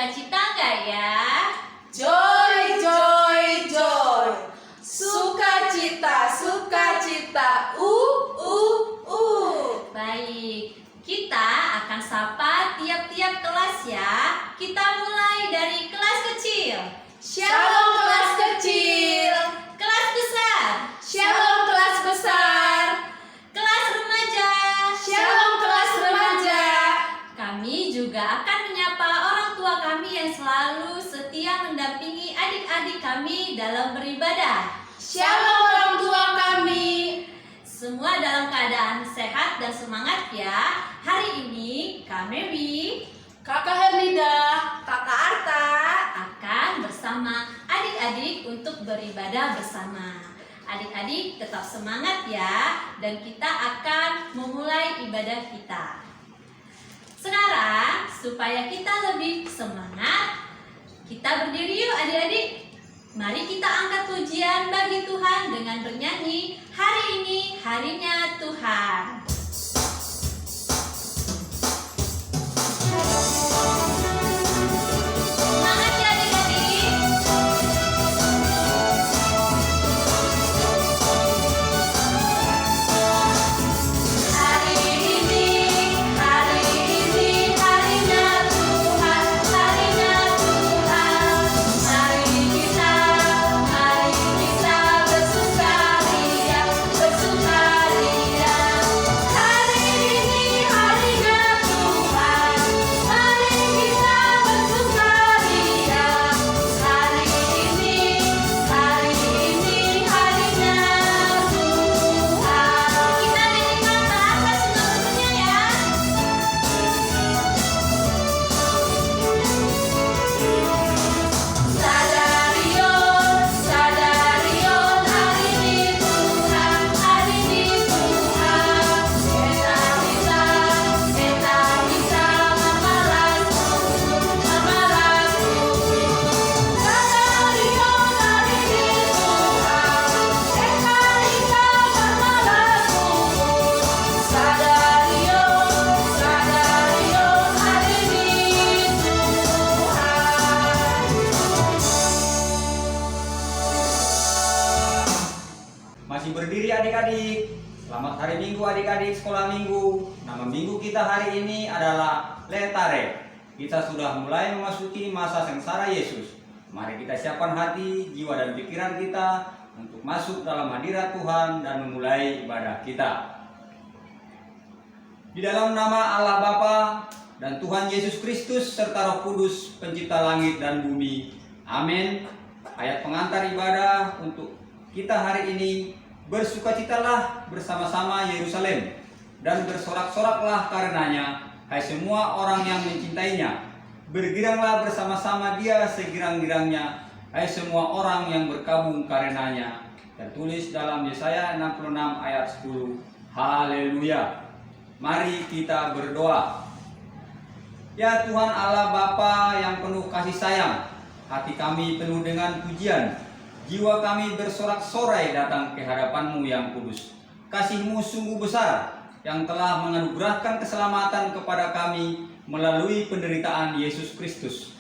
sukacita nggak ya? Joy, joy, joy. Sukacita, sukacita. Baik, kita akan sapa tiap-tiap kelas ya. Kita mulai dari kelas kecil. Shalom kelas kecil. Kelas besar. Shalom kelas besar. Kelas remaja. Shalom kelas remaja. Kami juga akan menyapa orang tua kami yang selalu setia mendampingi adik-adik kami dalam beribadah. Shalom orang tua kami. Semua dalam keadaan sehat dan semangat ya. Hari ini Kak Mary, Kakak Hernida, Kakak Arta akan bersama adik-adik untuk beribadah bersama. Adik-adik tetap semangat ya, dan kita akan memulai ibadah kita. Sekarang supaya kita lebih semangat, kita berdiri yuk adik-adik. Mari kita angkat pujian bagi Tuhan dengan bernyanyi Hari Ini Harinya Tuhan. Semangat ya adik-adik. Hari ini harinya Tuhan, harinya Tuhan. Mari kita bersukaria, bersukaria. Hari ini harinya Tuhan, mari kita bersukaria. Hari ini harinya Tuhan. Kita nyanyikan bahasa seluruhnya ya. Sadarion, hari ini Tuhan, hari ini Tuhan. Kita bisa mamalas Sadarion, hari ini Tuhan. Kita bisa mamalas Sadarion, hari ini Tuhan. Masih berdiri adik-adik. Selamat hari Minggu adik-adik sekolah minggu. Nama minggu kita hari ini adalah Letare. Kita sudah mulai memasuki masa sengsara Yesus. Mari kita siapkan hati, jiwa dan pikiran kita untuk masuk dalam hadirat Tuhan dan memulai ibadah kita. Di dalam nama Allah Bapa dan Tuhan Yesus Kristus serta Roh Kudus pencipta langit dan bumi. Amin. Ayat pengantar ibadah untuk kita hari ini: bersukacitalah bersama-sama Yerusalem dan bersorak-soraklah karenanya, hai semua orang yang mencintainya. Bergiranglah bersama-sama dia segirang-girangnya, hai semua orang yang berkabung karenanya. Tertulis dalam Yesaya 66 ayat 10. Haleluya. Mari kita berdoa. Ya Tuhan Allah Bapa yang penuh kasih sayang, hati kami penuh dengan pujian. Jiwa kami bersorak-sorai datang ke hadapan-Mu yang kudus. Kasih-Mu sungguh besar yang telah menganugerahkan keselamatan kepada kami melalui penderitaan Yesus Kristus.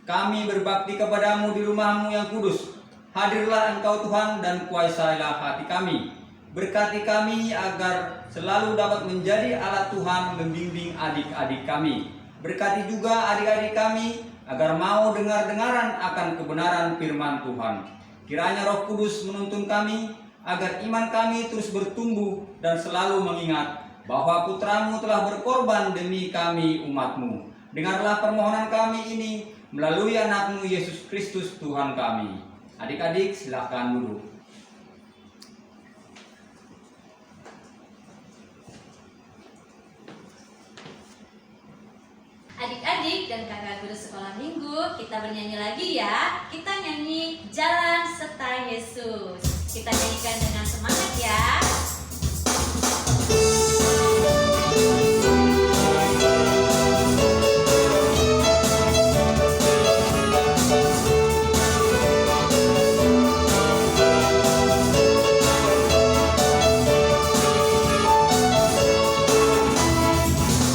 Kami berbakti kepadamu di rumah-Mu yang kudus. Hadirlah Engkau Tuhan dan kuasailah hati kami. Berkati kami agar selalu dapat menjadi alat Tuhan membimbing adik-adik kami. Berkati juga adik-adik kami agar mau dengar-dengaran akan kebenaran firman Tuhan. Kiranya Roh Kudus menuntun kami agar iman kami terus bertumbuh dan selalu mengingat bahwa Putra-Mu telah berkorban demi kami umat-Mu. Dengarlah permohonan kami ini melalui anak-Mu Yesus Kristus Tuhan kami. Adik-adik silakan duduk. Adik-adik dan kakak guru sekolah minggu, kita bernyanyi lagi ya. Kita nyanyi Jalan Serta Yesus. Kita nyanyikan dengan semangat ya.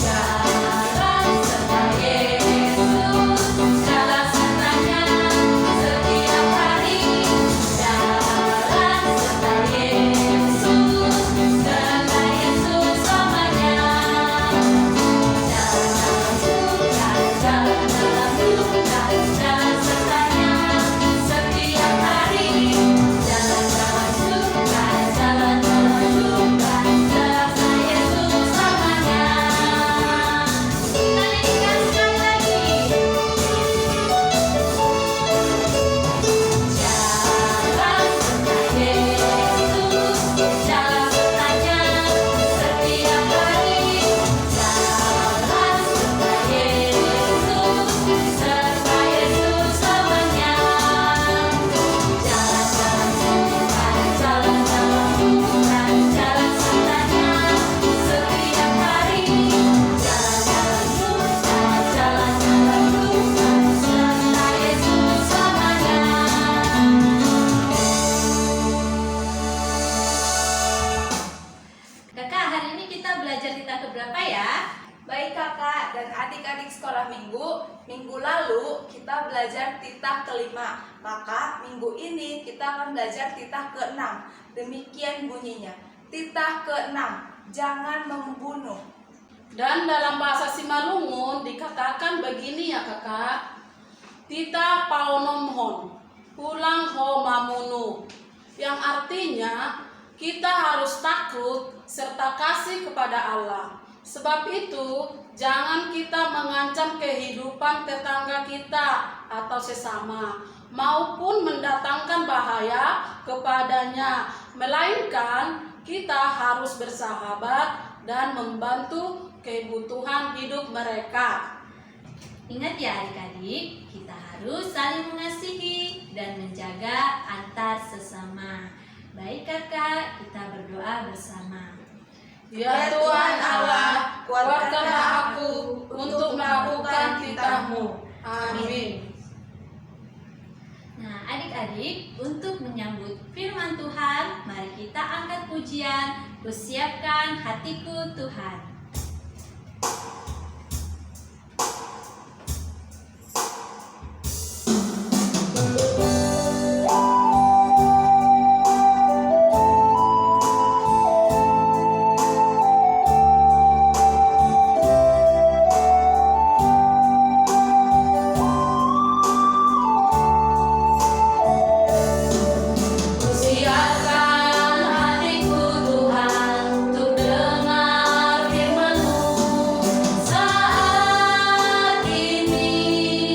Jalan serta Yesus. lalu kita belajar titah kelima, maka minggu ini kita akan belajar titah keenam. Demikian bunyinya. Titah keenam, jangan membunuh. Dan dalam bahasa Simalungun dikatakan begini ya kakak. Tita paunomhon, pulang ho mamunu. Yang artinya kita harus takut serta kasih kepada Allah. Sebab itu jangan kita mengancam kehidupan tetangga kita atau sesama, maupun mendatangkan bahaya kepadanya. Melainkan kita harus bersahabat dan membantu kebutuhan hidup mereka. Ingat ya adik-adik, kita harus saling mengasihi dan menjaga antar sesama. Baik kakak, kita berdoa bersama. Ya Tuhan Allah, kuatkanlah aku untuk melakukan titah-Mu. Amin. Nah adik-adik, untuk menyambut firman Tuhan, mari kita angkat pujian, Kusiapkan hatiku Tuhan. Siapkan hatiku Tuhan untuk dengar firman-Mu saat ini.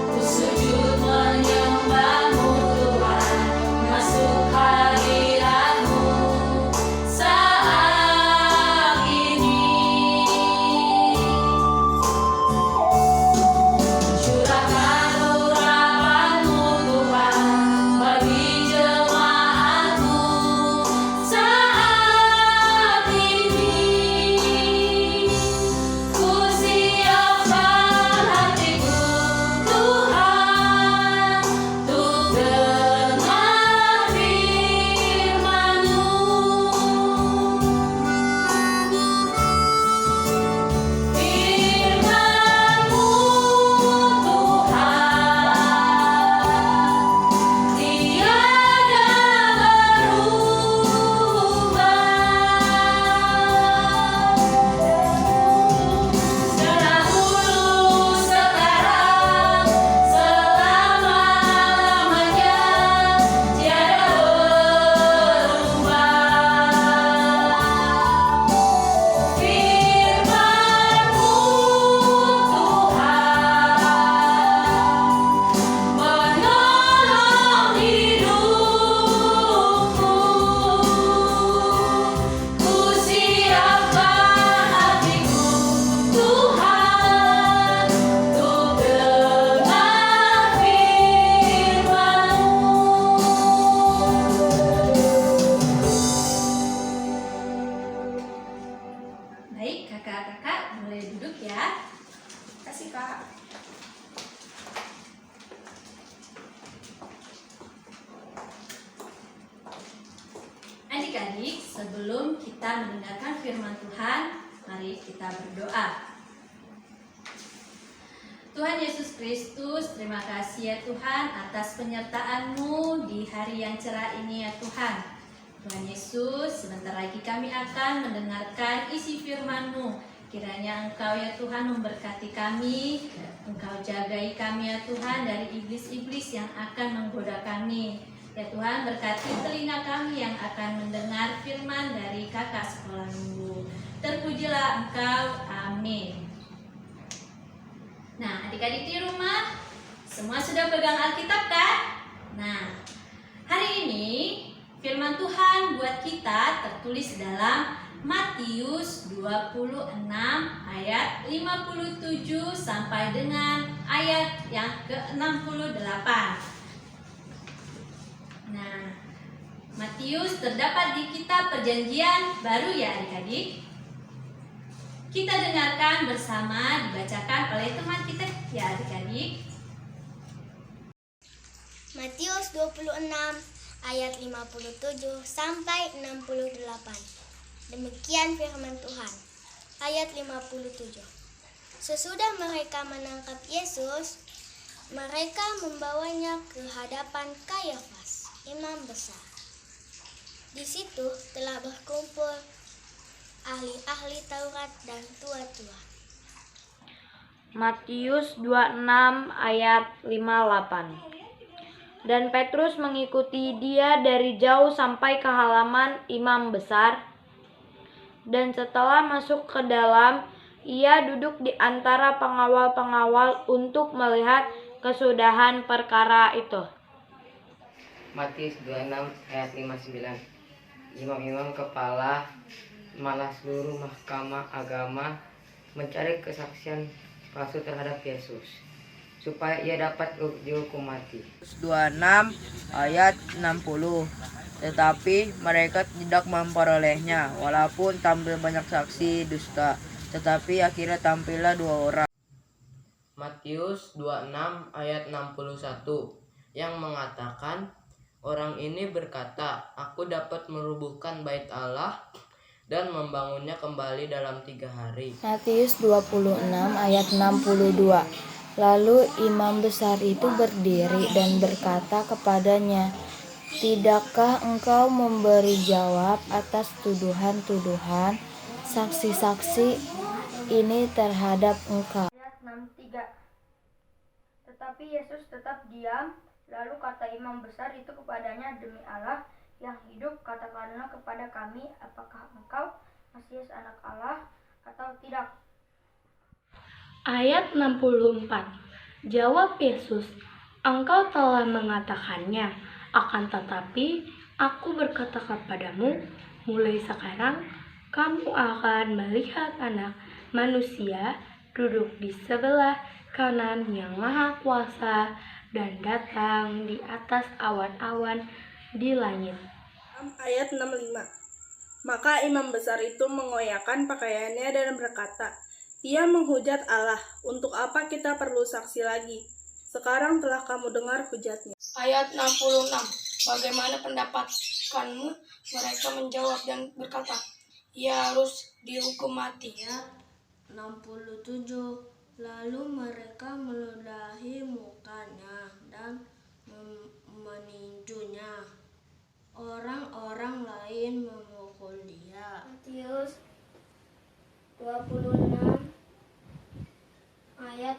Ku sujud menyembah-Mu Tuhan, masuk hadirat-Mu saat ini. Curahkan urapan-Mu Tuhan bagi jemaat-Mu saat ini. Ku siapkan hatiku Tuhan untuk dengar firman-Mu. Firman-Mu Tuhan tiada berubah. Dahulu, sekarang, selama-lamanya tiada berubah. Firman-Mu Tuhan menolong hidupku. Ku siapkan hatiku Tuhan untuk dengar firman-Mu. Baik kakak-kakak, boleh duduk ya. Kasih Kak. Adik-adik, sebelum kita mendengarkan firman Tuhan, mari kita berdoa. Tuhan Yesus Kristus, terima kasih ya Tuhan atas penyertaan-Mu di hari yang cerah ini ya Tuhan. Tuhan Yesus, sebentar lagi kami akan mendengarkan isi firman-Mu. Kiranya Engkau ya Tuhan memberkati kami, Engkau jagai kami ya Tuhan dari iblis-iblis yang akan menggoda kami. Ya Tuhan, berkati telinga kami yang akan mendengar firman dari kakak sekolah minggu. Terpujilah Engkau, amin. Nah, adik-adik di rumah, semua sudah pegang Alkitab kan? Nah, hari ini firman Tuhan buat kita tertulis dalam Matius 26 ayat 57 sampai dengan ayat yang ke-68. Nah, Matius terdapat di kitab Perjanjian Baru ya adik-adik. Kita dengarkan bersama, dibacakan oleh teman kita ya adik-adik. Matius 26 ayat 57 sampai 68. Demikian firman Tuhan. Ayat 57. Sesudah mereka menangkap Yesus, mereka membawanya ke hadapan Kayafas, imam besar. Di situ telah berkumpul ahli-ahli Taurat dan tua-tua. Matius 26 ayat 58. Dan Petrus mengikuti dia dari jauh sampai ke halaman imam besar. Dan setelah masuk ke dalam, ia duduk di antara pengawal-pengawal untuk melihat kesudahan perkara itu. Matius 26 ayat 59. Imam-imam kepala malah seluruh mahkamah agama mencari kesaksian palsu terhadap Yesus supaya ia dapat dihukum mati. 26 ayat 60. Tetapi mereka tidak memperolehnya, walaupun tampil banyak saksi dusta, tetapi akhirnya tampillah 2 orang. Matius 26 ayat 61 yang mengatakan, orang ini berkata, aku dapat merubuhkan bait Allah dan membangunnya kembali dalam 3 hari. Matius 26 ayat 62. Lalu imam besar itu berdiri dan berkata kepadanya, tidakkah engkau memberi jawab atas tuduhan-tuduhan saksi-saksi ini terhadap engkau? Ayat 63. Tetapi Yesus tetap diam, lalu kata imam besar itu kepadanya, demi Allah yang hidup, katakanlah kepada kami, apakah engkau Mesias anak Allah atau tidak? Ayat 64. Jawab Yesus, engkau telah mengatakannya, akan tetapi aku berkata kepadamu, mulai sekarang kamu akan melihat Anak Manusia duduk di sebelah kanan Yang Maha Kuasa dan datang di atas awan-awan di langit. Ayat 65. Maka imam besar itu mengoyakkan pakaiannya dan berkata, ia menghujat Allah, untuk apa kita perlu saksi lagi? Sekarang telah kamu dengar hujatnya. Ayat 66. Bagaimana pendapatmu? Mereka menjawab dan berkata, ia harus dihukum mati. Ayat 67. Lalu mereka meludahi mukanya dan meninjunya. Orang-orang lain memukul dia. Matius 26 ayat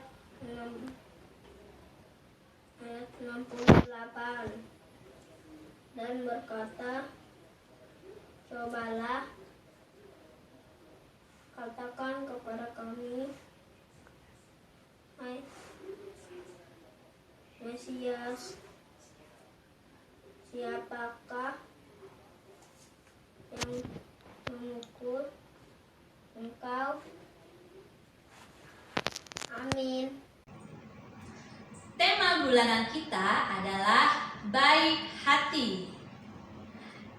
68. Dan berkata, cobalah katakan kepada kami, hai Mesias, siapakah yang memukul engkau? Amin. Tema bulanan kita adalah baik hati.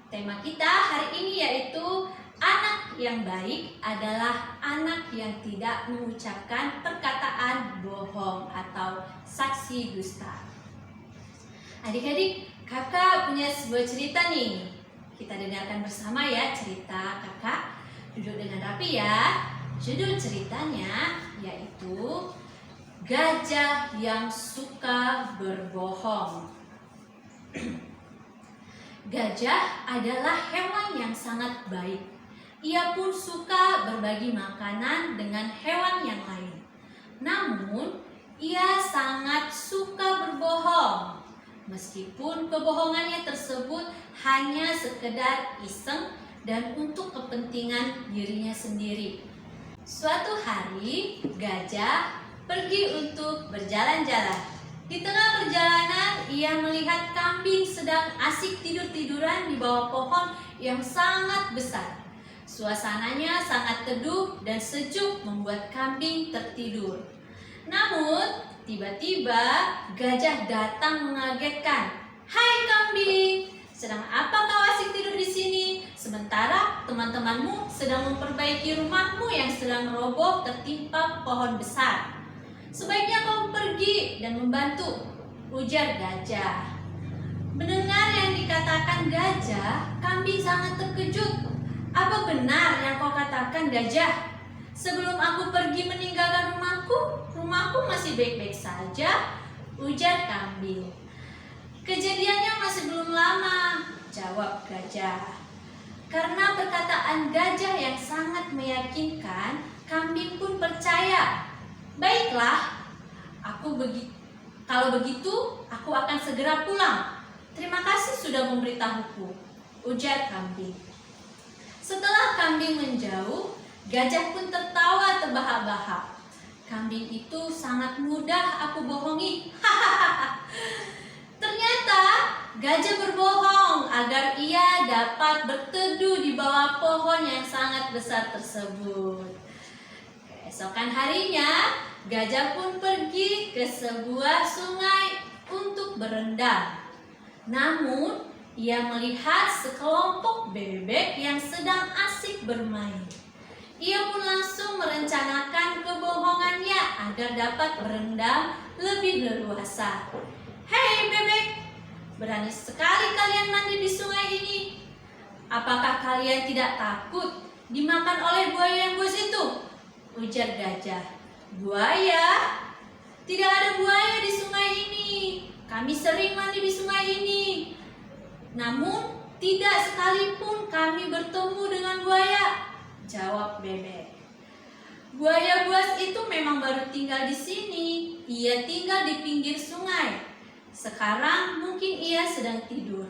Tema kita hari ini yaitu anak yang baik adalah anak yang tidak mengucapkan perkataan bohong atau saksi dusta. Adik-adik, kakak punya sebuah cerita nih. Kita dengarkan bersama ya cerita kakak. Duduk dengan rapi ya. Judul ceritanya yaitu Gajah yang Suka Berbohong. Gajah adalah hewan yang sangat baik. Ia pun suka berbagi makanan dengan hewan yang lain. Namun, ia sangat suka berbohong. Meskipun kebohongannya tersebut hanya sekedar iseng dan untuk kepentingan dirinya sendiri. Suatu hari, gajah pergi untuk berjalan-jalan. Di tengah perjalanan, ia melihat kambing sedang asik tidur-tiduran di bawah pohon yang sangat besar. Suasananya sangat teduh dan sejuk membuat kambing tertidur. Namun, tiba-tiba gajah datang mengagetkan. Hai kambing, sedang apa kau asik tidur di sini? Sementara teman-temanmu sedang memperbaiki rumahmu yang sedang roboh tertimpa pohon besar. Sebaiknya kau pergi dan membantu, ujar gajah. Mendengar yang dikatakan gajah, kambing sangat terkejut. Apa benar yang kau katakan gajah? Sebelum aku pergi meninggalkan rumah masih baik-baik saja, ujar kambing. Kejadiannya masih belum lama, jawab gajah. Karena perkataan gajah yang sangat meyakinkan, kambing pun percaya. Baiklah, kalau begitu aku akan segera pulang. Terima kasih sudah memberitahuku, ujar kambing. Setelah kambing menjauh, gajah pun tertawa terbahak-bahak. Kambing itu sangat mudah aku bohongi. Ternyata gajah berbohong agar ia dapat berteduh di bawah pohon yang sangat besar tersebut. Keesokan harinya, gajah pun pergi ke sebuah sungai untuk berendam. Namun, ia melihat sekelompok bebek yang sedang asik bermain. Ia pun langsung merencanakan kebohongannya agar dapat berendam lebih leluasa. Hei bebek, berani sekali kalian mandi di sungai ini. Apakah kalian tidak takut dimakan oleh buaya yang bos itu? Ujar gajah. Buaya? Tidak ada buaya di sungai ini. Kami sering mandi di sungai ini. Namun, tidak sekalipun kami bertemu dengan buaya, jawab bebek. Buaya buas itu memang baru tinggal di sini. Ia tinggal di pinggir sungai. Sekarang mungkin ia sedang tidur.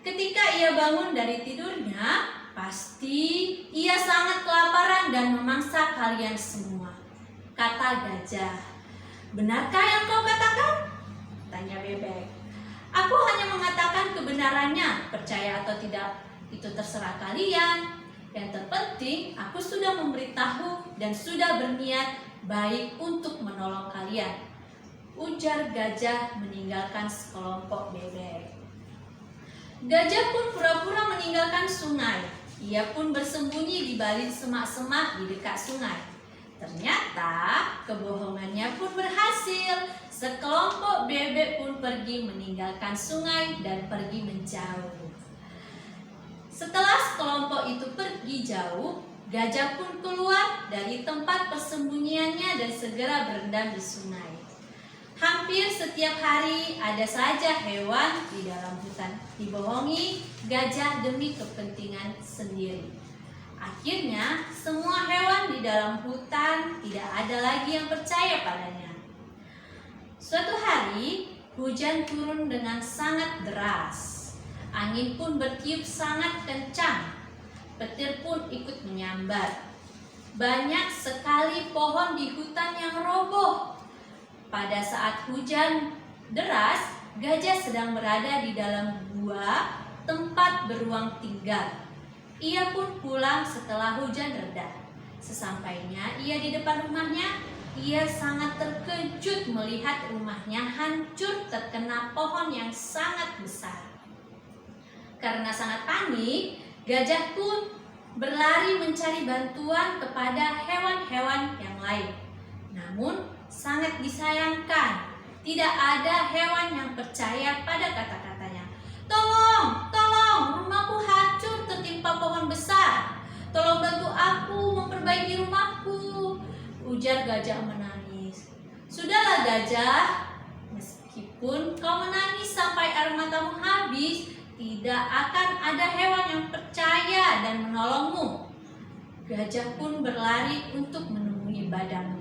Ketika ia bangun dari tidurnya, pasti ia sangat kelaparan dan memangsa kalian semua, kata gajah. Benarkah yang kau katakan? Tanya bebek. Aku hanya mengatakan kebenarannya, percaya atau tidak itu terserah kalian. Yang terpenting aku sudah memberitahu dan sudah berniat baik untuk menolong kalian, ujar gajah meninggalkan sekelompok bebek. Gajah pun pura-pura meninggalkan sungai. Ia pun bersembunyi di balik semak-semak di dekat sungai. Ternyata kebohongannya pun berhasil. Sekelompok bebek pun pergi meninggalkan sungai dan pergi menjauh. Setelah sekelompok itu pergi jauh, gajah pun keluar dari tempat persembunyiannya dan segera berendam di sungai. Hampir setiap hari ada saja hewan di dalam hutan dibohongi gajah demi kepentingan sendiri. Akhirnya, semua hewan di dalam hutan tidak ada lagi yang percaya padanya. Suatu hari, hujan turun dengan sangat deras. Angin pun bertiup sangat kencang. Petir pun ikut menyambar. Banyak sekali pohon di hutan yang roboh. Pada saat hujan deras, gajah sedang berada di dalam gua tempat beruang tinggal. Ia pun pulang setelah hujan reda. Sesampainya ia di depan rumahnya, ia sangat terkejut melihat rumahnya hancur terkena pohon yang sangat besar. Karena sangat panik, gajah pun berlari mencari bantuan kepada hewan-hewan yang lain. Namun, sangat disayangkan, tidak ada hewan yang percaya pada kata-katanya. Tolong, tolong, rumahku hancur tertimpa pohon besar. Tolong bantu aku memperbaiki rumahku, ujar gajah menangis. Sudahlah gajah, meskipun kau menangis sampai air matamu habis, tidak akan ada hewan yang percaya dan menolongmu. Gajah pun berlari untuk menemui badanmu.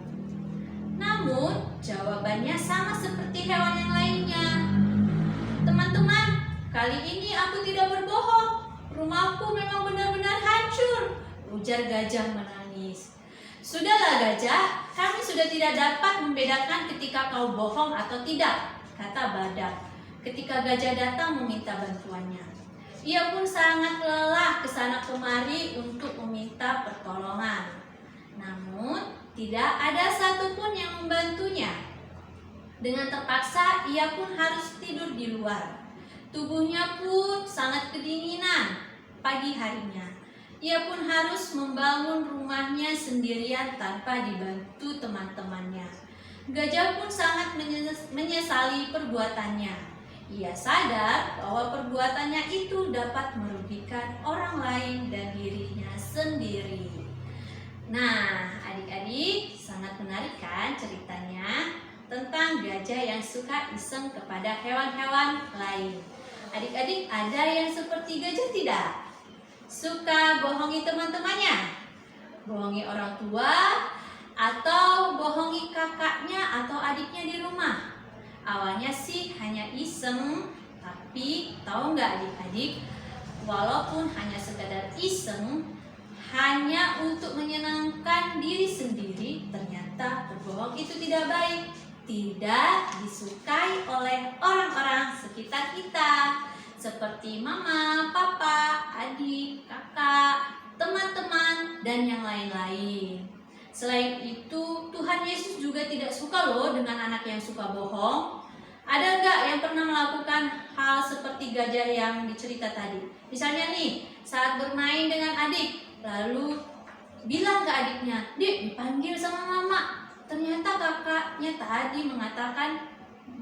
Namun, jawabannya sama seperti hewan yang lainnya. Teman-teman, kali ini aku tidak berbohong. Rumahku memang benar-benar hancur, ujar gajah menangis. Sudahlah gajah, kami sudah tidak dapat membedakan ketika kau bohong atau tidak, kata badak. Ketika gajah datang meminta bantuannya, ia pun sangat lelah kesana kemari untuk meminta pertolongan. Namun, tidak ada satupun yang membantunya. Dengan terpaksa, ia pun harus tidur di luar. Tubuhnya pun sangat kedinginan pagi harinya. Ia pun harus membangun rumahnya sendirian tanpa dibantu teman-temannya. Gajah pun sangat menyesali perbuatannya. Ia sadar bahwa perbuatannya itu dapat merugikan orang lain dan dirinya sendiri. Nah, Adik-adik, sangat menarik kan ceritanya tentang gajah yang suka iseng kepada hewan-hewan lain. Adik-adik, ada yang seperti gajah tidak? Suka bohongi teman-temannya? Bohongi orang tua? Atau bohongi kakaknya atau adiknya di rumah? Awalnya sih hanya iseng, tapi tahu nggak adik-adik, walaupun hanya sekadar iseng, hanya untuk menyenangkan diri sendiri, ternyata berbohong itu tidak baik, tidak disukai oleh orang-orang sekitar kita, seperti mama, papa, adik, kakak, teman-teman, dan yang lain-lain. Selain itu, Tuhan Yesus juga tidak suka loh dengan anak yang suka bohong. Ada nggak yang pernah melakukan hal seperti gajah yang dicerita tadi? Misalnya nih, saat bermain dengan adik, lalu bilang ke adiknya, "Dik, dipanggil sama mama." Ternyata kakaknya tadi mengatakan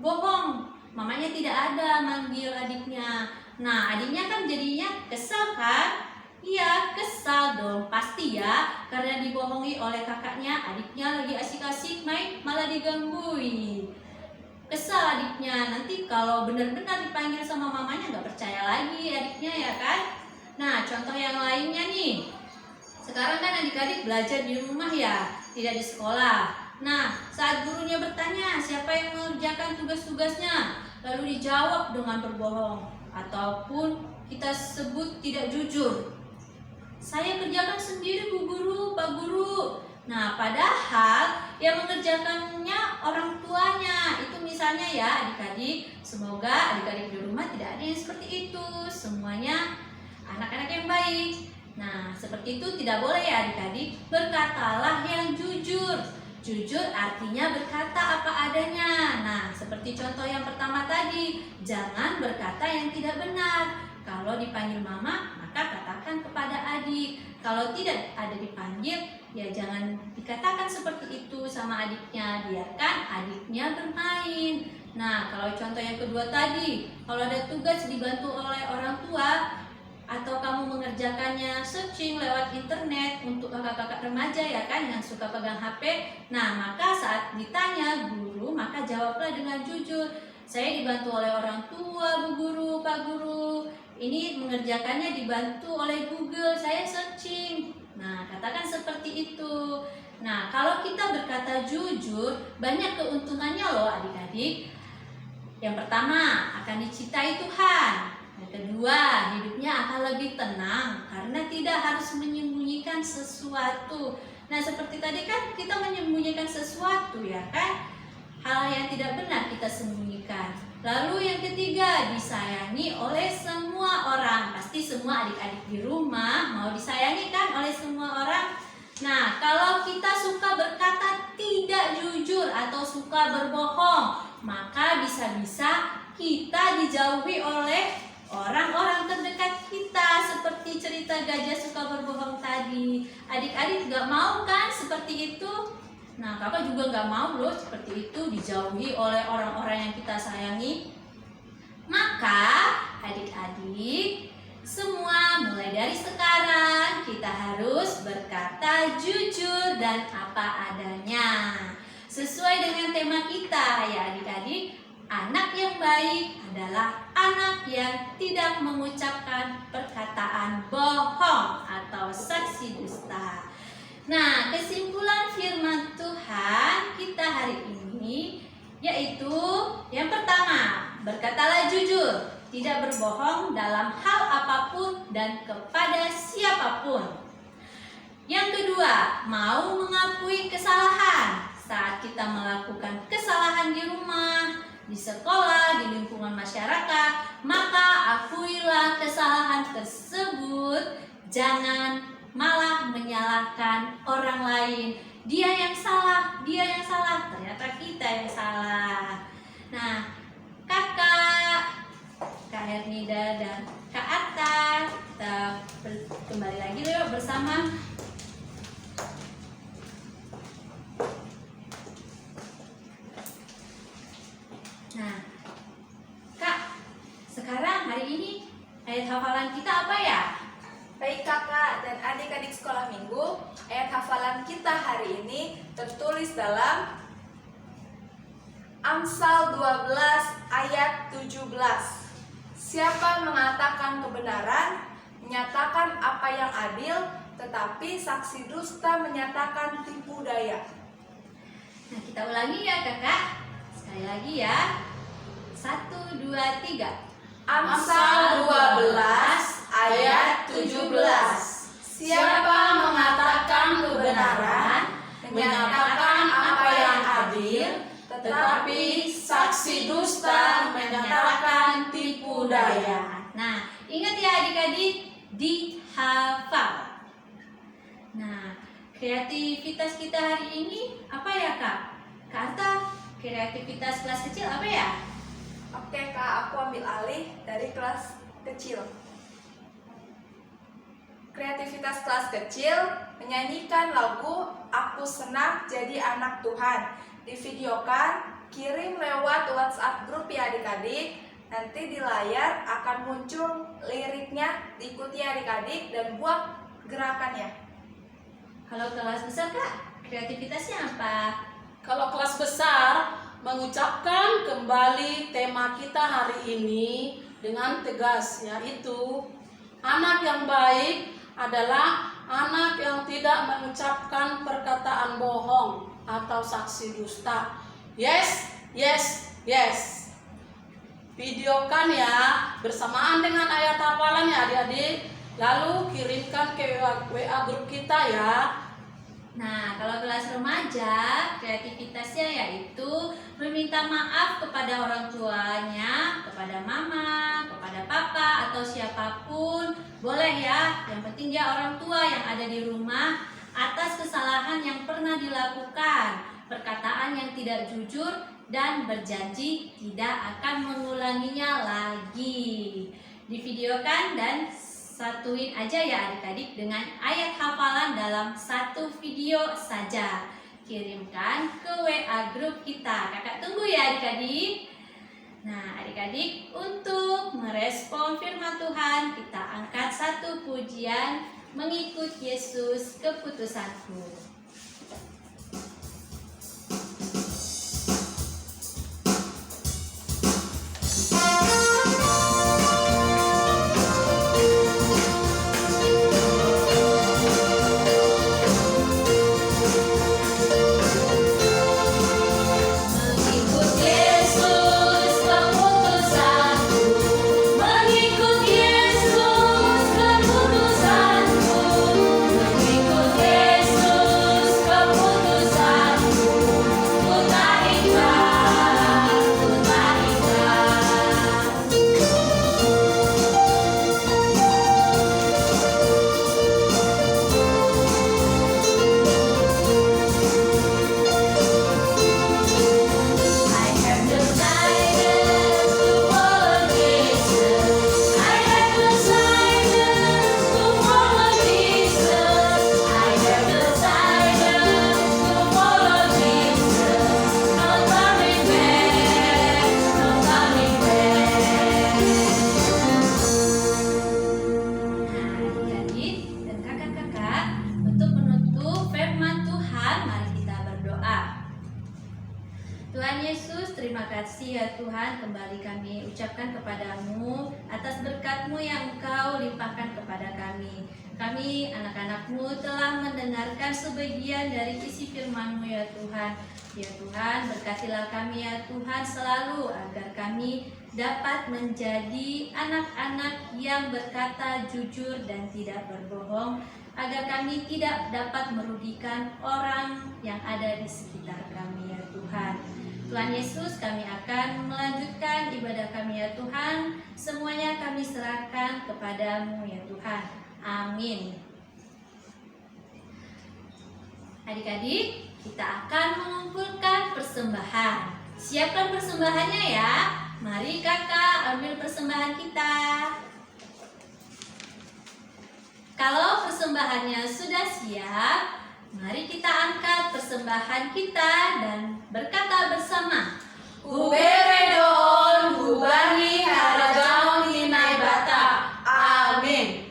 bohong. Mamanya tidak ada manggil adiknya. Nah, adiknya kan jadinya kesal kan? Iya, kesal dong, pasti ya. Karena dibohongi oleh kakaknya, adiknya lagi asik-asik main, malah digangguin. Kesal adiknya, nanti kalau benar-benar dipanggil sama mamanya nggak percaya lagi adiknya ya kan? Nah, contoh yang lainnya nih. Sekarang kan adik-adik belajar di rumah ya, tidak di sekolah. Nah, saat gurunya bertanya siapa yang mengerjakan tugas-tugasnya, lalu dijawab dengan berbohong, ataupun kita sebut tidak jujur. "Saya kerjakan sendiri Bu Guru, Pak Guru." Nah, padahal yang mengerjakannya orang tuanya. Itu misalnya ya adik-adik, semoga adik-adik di rumah tidak ada yang seperti itu. Semuanya anak-anak yang baik. Nah, seperti itu tidak boleh ya adik-adik. Berkatalah yang jujur. Jujur artinya berkata apa adanya. Nah, seperti contoh yang pertama tadi, jangan berkata yang tidak benar. Kalau dipanggil mama, maka katakan kepada adik. Kalau tidak ada dipanggil, ya jangan dikatakan seperti itu sama adiknya. Biarkan adiknya bermain. Nah, kalau contoh yang kedua tadi, kalau ada tugas dibantu oleh orang tua, atau kamu mengerjakannya searching lewat internet untuk kakak-kakak remaja ya kan yang suka pegang HP. Nah, maka saat ditanya guru, maka jawablah dengan jujur. "Saya dibantu oleh orang tua, Bu Guru, Pak Guru. Ini mengerjakannya dibantu oleh Google, saya searching." Nah, katakan seperti itu. Nah, kalau kita berkata jujur, banyak keuntungannya loh adik-adik. Yang pertama, akan dicintai Tuhan. Yang kedua, hidupnya akan lebih tenang karena tidak harus menyembunyikan sesuatu. Nah, seperti tadi kan kita menyembunyikan sesuatu ya kan? Hal yang tidak benar kita sembunyikan. Lalu yang ketiga, disayangi oleh semua orang. Pasti semua adik-adik di rumah mau disayangi kan oleh semua orang. Nah, kalau kita suka berkata tidak jujur atau suka berbohong, maka bisa-bisa kita dijauhi oleh orang-orang terdekat kita, seperti cerita gajah suka berbohong tadi. Adik-adik gak mau kan seperti itu? Nah, kakak juga gak mau loh seperti itu, dijauhi oleh orang-orang yang kita sayangi. Maka adik-adik semua mulai dari sekarang kita harus berkata jujur dan apa adanya, sesuai dengan tema kita ya adik-adik. Anak yang baik adalah anak yang tidak mengucapkan perkataan bohong atau saksi dusta. Nah, kesimpulan firman Tuhan kita hari ini yaitu yang pertama, berkatalah jujur, tidak berbohong dalam hal apapun dan kepada siapapun. Yang kedua, mau mengakui kesalahan saat kita melakukan kesalahan di rumah, di sekolah, di lingkungan masyarakat, maka akuilah kesalahan tersebut. Jangan malah menyalahkan orang lain. Dia yang salah, ternyata kita yang salah. Nah, Kak Hernida dan Kak Atta, kita kembali lagi yuk bersama. Nah, Kak, sekarang hari ini ayat hafalan kita apa ya? Baik kakak dan adik-adik sekolah minggu, ayat hafalan kita hari ini tertulis dalam Amsal 12 ayat 17. Siapa mengatakan kebenaran, menyatakan apa yang adil, tetapi saksi dusta menyatakan tipu daya. Nah, kita ulangi ya kakak. Sekali lagi ya. 1, 2, 3. Amsal 12 ayat 17. Siapa mengatakan kebenaran, menyatakan apa yang adil, tetapi saksi dusta menyatakan tipu daya. Nah, ingat ya adik-adik, dihafal. Nah, kreativitas kita hari ini apa ya kak? Kak Arta, kreativitas kelas kecil apa ya? Oke kak, aku ambil alih dari kelas kecil. Kreativitas kelas kecil menyanyikan lagu Aku Senang Jadi Anak Tuhan. Divideokan, kirim lewat WhatsApp grup ya adik-adik. Nanti di layar akan muncul liriknya, diikuti adik-adik dan buat gerakannya. Kalau kelas besar kak, kreativitasnya apa? Kalau kelas besar, mengucapkan kembali tema kita hari ini dengan tegas, yaitu anak yang baik adalah anak yang tidak mengucapkan perkataan bohong atau saksi dusta. Yes, yes, yes. Videokan ya bersamaan dengan ayat hafalannya adik-adik, lalu kirimkan ke WA grup kita ya. Nah, kalau kelas remaja, kreativitasnya yaitu meminta maaf kepada orang tuanya, kepada mama, kepada papa, atau siapapun. Boleh ya, yang penting dia orang tua yang ada di rumah atas kesalahan yang pernah dilakukan, perkataan yang tidak jujur, dan berjanji tidak akan mengulanginya lagi. Divideokan dan satuin aja ya adik-adik dengan ayat hafalan dalam satu video saja. Kirimkan ke WA grup kita. Kakak tunggu ya adik-adik. Nah adik-adik, untuk merespon firman Tuhan, kita angkat satu pujian, Mengikut Yesus Keputusanku. Tuhan Yesus, terima kasih ya Tuhan, kembali kami ucapkan kepadamu atas berkat-Mu yang Engkau limpahkan kepada kami. Kami anak-anak-Mu telah mendengarkan sebagian dari isi firman-Mu ya Tuhan. Ya Tuhan, berkatilah kami ya Tuhan selalu agar kami dapat menjadi anak-anak yang berkata jujur dan tidak berbohong, agar kami tidak dapat merugikan orang yang ada di sekitar kami ya Tuhan. Tuhan Yesus, kami akan melanjutkan ibadah kami ya Tuhan. Semuanya kami serahkan kepadamu ya Tuhan. Amin. Adik-adik, kita akan mengumpulkan persembahan. Siapkan persembahannya ya. Mari kakak ambil persembahan kita. Kalau persembahannya sudah siap, mari kita angkat persembahan kita dan berkata bersama, Huberedoon hubani harajaon hinai bata. Amin.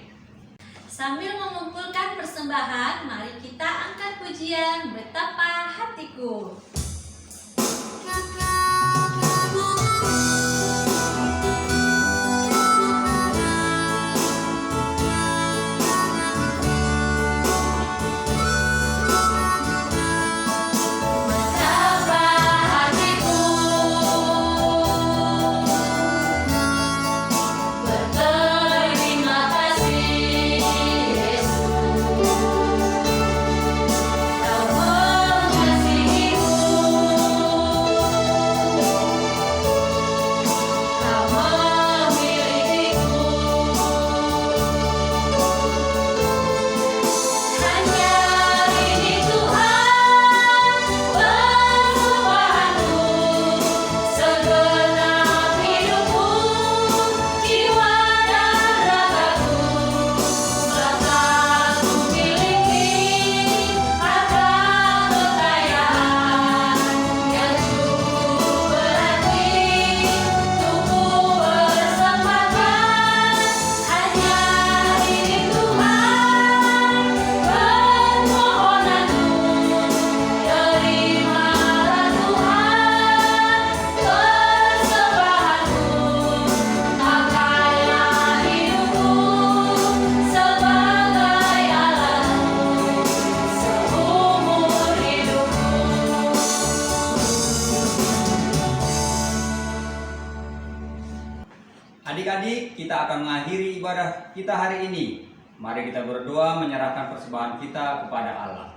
Adik-adik, kita akan mengakhiri ibadah kita hari ini. Mari kita berdoa menyerahkan persembahan kita kepada Allah.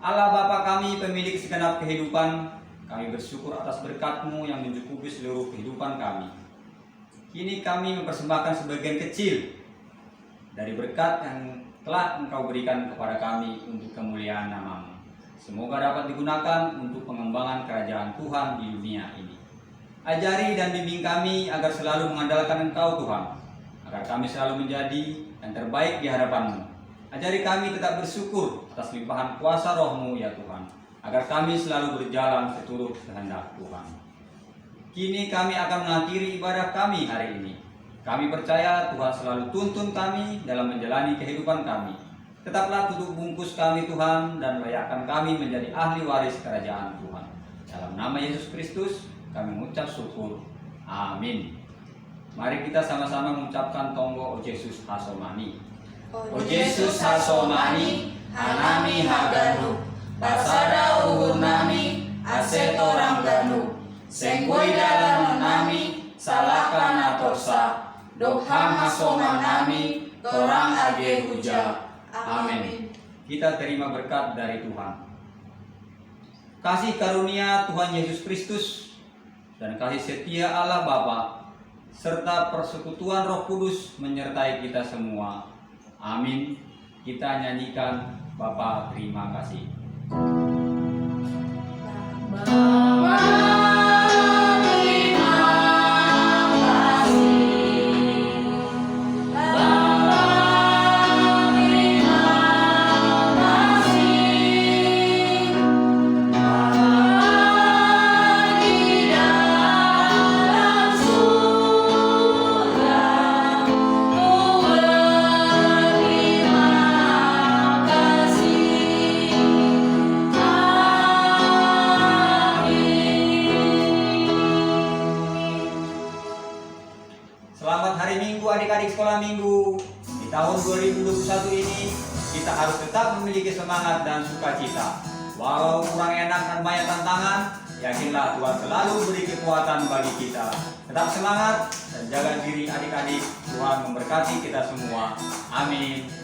Allah Bapa kami, pemilik segenap kehidupan, kami bersyukur atas berkat-Mu yang mencukupi seluruh kehidupan kami. Kini kami mempersembahkan sebagian kecil dari berkat yang telah Engkau berikan kepada kami untuk kemuliaan nama-Mu. Semoga dapat digunakan untuk pengembangan kerajaan Tuhan di dunia ini. Ajari dan bimbing kami agar selalu mengandalkan Engkau Tuhan, agar kami selalu menjadi yang terbaik di hadapan-Mu. Ajari kami tetap bersyukur atas limpahan kuasa Roh-Mu ya Tuhan, agar kami selalu berjalan seturut kehendak Tuhan. Kini kami akan mengakhiri ibadah kami hari ini. Kami percaya Tuhan selalu tuntun kami dalam menjalani kehidupan kami. Tetaplah tutup bungkus kami Tuhan dan layakkan kami menjadi ahli waris kerajaan Tuhan. Dalam nama Yesus Kristus kami mengucap syukur. Amin. Mari kita sama-sama mengucapkan tonggo O Yesus Hasomani. O Yesus Hasomani, Hanami Haganu, Pasada Uhur Nami, Aseto Rangganu, Senggoi dalam nami, Salakan Atorsa, Dokham Hasomanami, Torang Age Huja. Amin. Kita terima berkat dari Tuhan. Kasih karunia Tuhan Yesus Kristus dan kasih setia Allah Bapa serta persekutuan Roh Kudus menyertai kita semua. Amin. Kita nyanyikan Bapa terima kasih. Selamat hari Minggu adik-adik sekolah minggu. Di tahun 2021 ini kita harus tetap memiliki semangat dan sukacita. Walau kurang enak dan banyak tantangan, yakinlah Tuhan selalu beri kekuatan bagi kita. Tetap semangat dan jaga diri adik-adik. Tuhan memberkati kita semua. Amin.